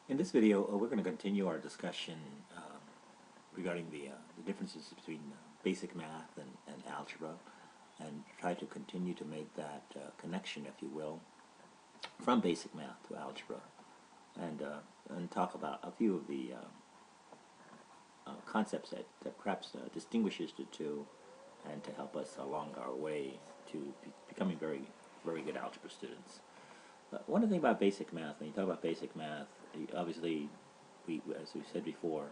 In this video, we're going to continue our discussion regarding the differences between basic math and algebra, and try to continue to make that connection, if you will, from basic math to algebra, and talk about a few of the concepts that perhaps distinguishes the two, and to help us along our way to becoming very, very good algebra students. One thing about basic math, when you talk about basic math, obviously, as we said before,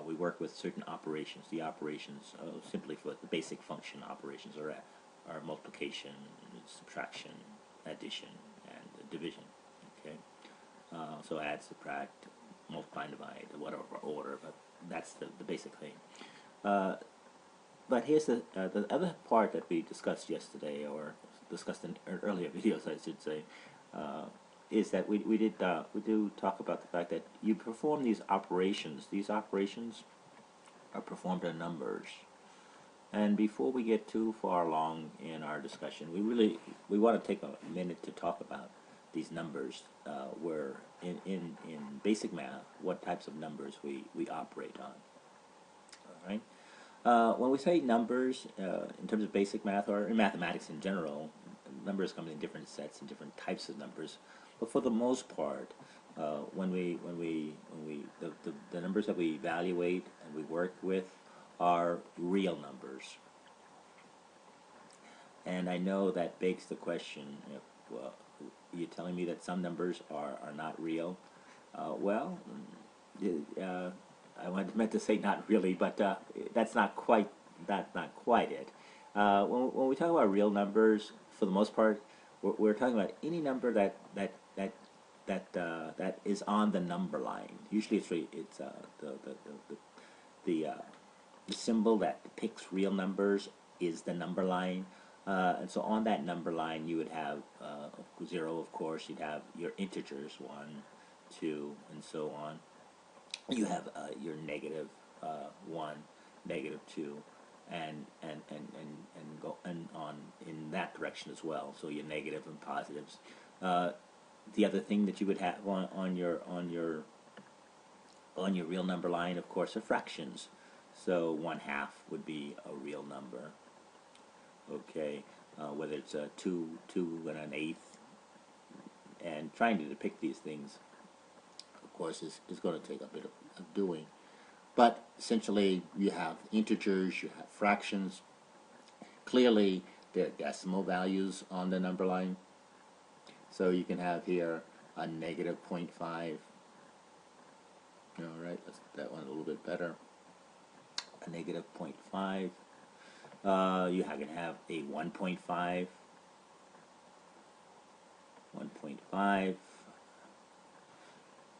we work with certain operations. The operations, simply for the basic function operations, are multiplication, subtraction, addition, and division. Okay, so add, subtract, multiply, divide, whatever order, but that's the basic thing. But here's the other part that we discussed yesterday, or discussed in earlier videos, I should say. Is that we do talk about the fact that you perform these operations. These operations are performed in numbers. And before we get too far along in our discussion, we want to take a minute to talk about these numbers. Where in basic math, what types of numbers we operate on. All right. When we say numbers, in terms of basic math or in mathematics in general, numbers come in different sets and different types of numbers. But for the most part, the numbers that we evaluate and we work with are real numbers. And I know that begs the question, well, you're telling me that some numbers are not real? Well, I meant to say not really, but that's not quite it. When we talk about real numbers, for the most part, we're talking about any number that is on the number line. Usually, it's the symbol that depicts real numbers is the number line, and so on that number line, you would have 0, of course. You'd have your integers 1, 2, and so on. You have your negative 1, negative 2. And go on in that direction as well. So your negative and positives. The other thing that you would have on your real number line, of course, are fractions. So 1/2 would be a real number. Okay, whether it's a 2 1/8, and trying to depict these things, of course, is going to take a bit of doing. But essentially, you have integers, you have fractions. Clearly, there are decimal values on the number line. So you can have here a negative 0.5. All right, let's get that one a little bit better. A negative 0.5. You can have a 1.5. 1.5.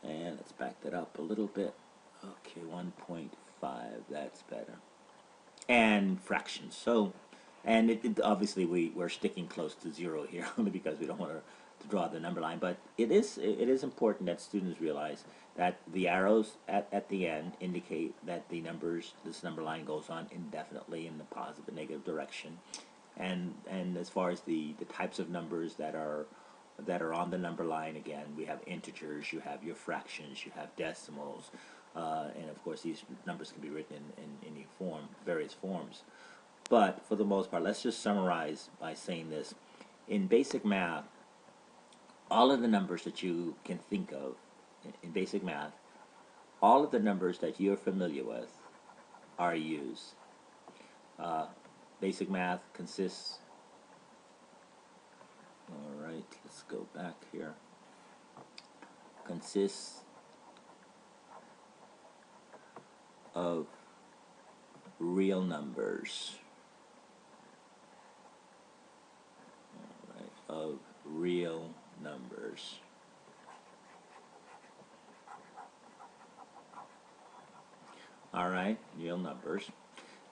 And let's back that up a little bit. Okay, 1.5, that's better. And fractions. So, and obviously we're sticking close to 0 here, only because we don't want to draw the number line. But it is important that students realize that the arrows at the end indicate that this number line goes on indefinitely in the positive and negative direction. And as far as the types of numbers that are on the number line, again, we have integers, you have your fractions, you have decimals. And of course, these numbers can be written in any form, various forms. But for the most part, let's just summarize by saying this. In basic math, all of the numbers that you can think of in basic math, all of the numbers that you're familiar with are used. Basic math consists, all right, let's go back here, consists of real numbers. All right, of real numbers. All right, real numbers.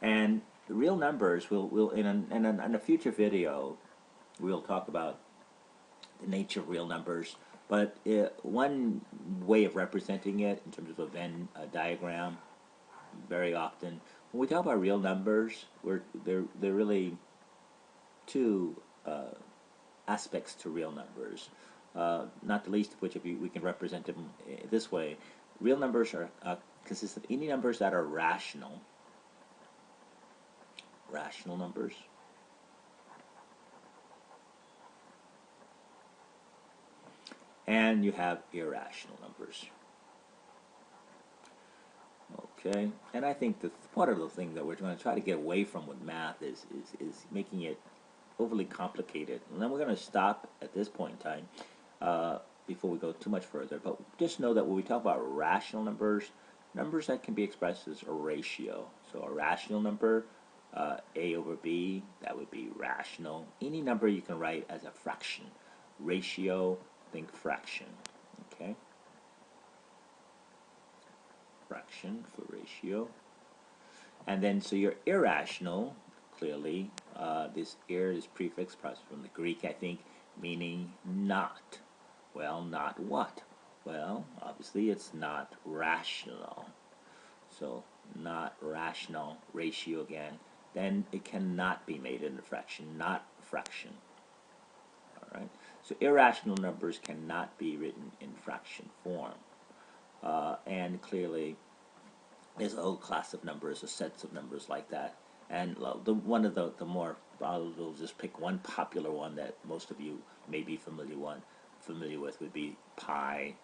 And the real numbers, we'll in a future video, we'll talk about the nature of real numbers. But one way of representing it in terms of a Venn diagram, very often when we talk about real numbers, they're really two aspects to real numbers. not the least of which we can represent them this way. Real numbers are consist of any numbers that are rational numbers, and you have irrational numbers. Okay, and I think that part of the thing that we're going to try to get away from with math is making it overly complicated. And then we're going to stop at this point in time before we go too much further. But just know that when we talk about rational numbers, numbers that can be expressed as a ratio. So a rational number, a over b, that would be rational. Any number you can write as a fraction. Ratio, think fraction. Okay. Fraction for ratio. And then so your irrational, clearly, this ir is prefix from the Greek, I think, meaning not. Well, not what? Well, obviously it's not rational. So not rational, ratio again, then it cannot be made into fraction, not fraction. All right. So irrational numbers cannot be written in fraction form. And clearly, there's a whole class of numbers, or sets of numbers like that. And one of the more, I'll just pick one popular one that most of you may be familiar with would be pi.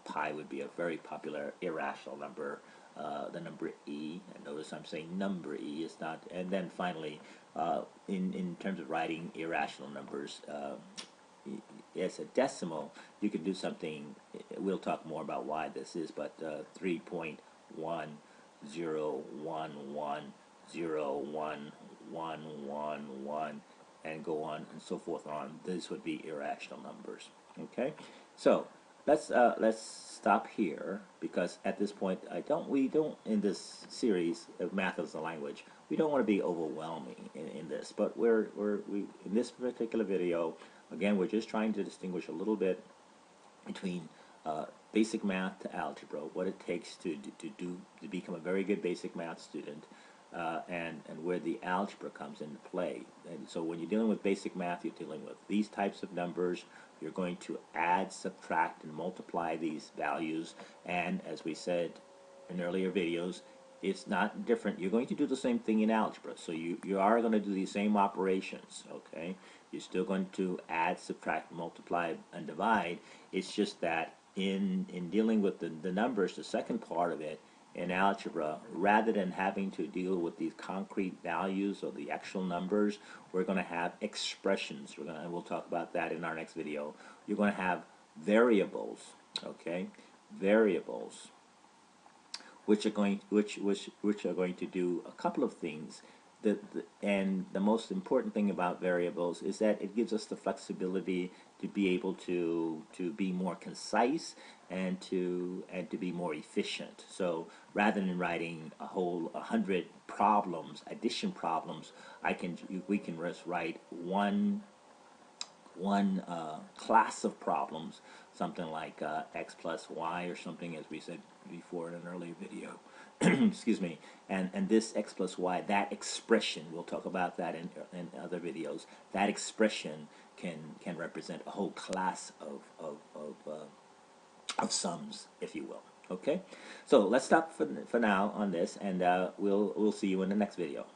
Pi would be a very popular irrational number. The number e, and notice I'm saying number e, is not. And then finally, in terms of writing irrational numbers, as a decimal, you could do something. We'll talk more about why this is, but 3.101011111, and go on and so forth on. This would be irrational numbers. Okay, so let's stop here, because at this point we don't in this series of Math as a Language, we don't want to be overwhelming in this, but we in this particular video, again, we're just trying to distinguish a little bit between basic math to algebra, what it takes to become a very good basic math student, and where the algebra comes into play. And so when you're dealing with basic math, you're dealing with these types of numbers. You're going to add, subtract, and multiply these values. And as we said in earlier videos, it's not different. You're going to do the same thing in algebra. So you are going to do these same operations, okay? You're still going to add, subtract, multiply, and divide. It's just that in dealing with the numbers, the second part of it, in algebra, rather than having to deal with these concrete values or the actual numbers, we're going to have expressions. We'll talk about that in our next video. You're going to have variables, okay? Variables, which are going to do a couple of things. And the most important thing about variables is that it gives us the flexibility to be able to be more concise and to be more efficient. So rather than writing a whole 100 problems, addition problems, we can just write one class of problems, something like x plus y or something, as we said before in an earlier video. Excuse me. And this x plus y, that expression, we'll talk about that in other videos, that expression can represent a whole class of sums, if you will. Okay? So let's stop for now on this, and we'll see you in the next video.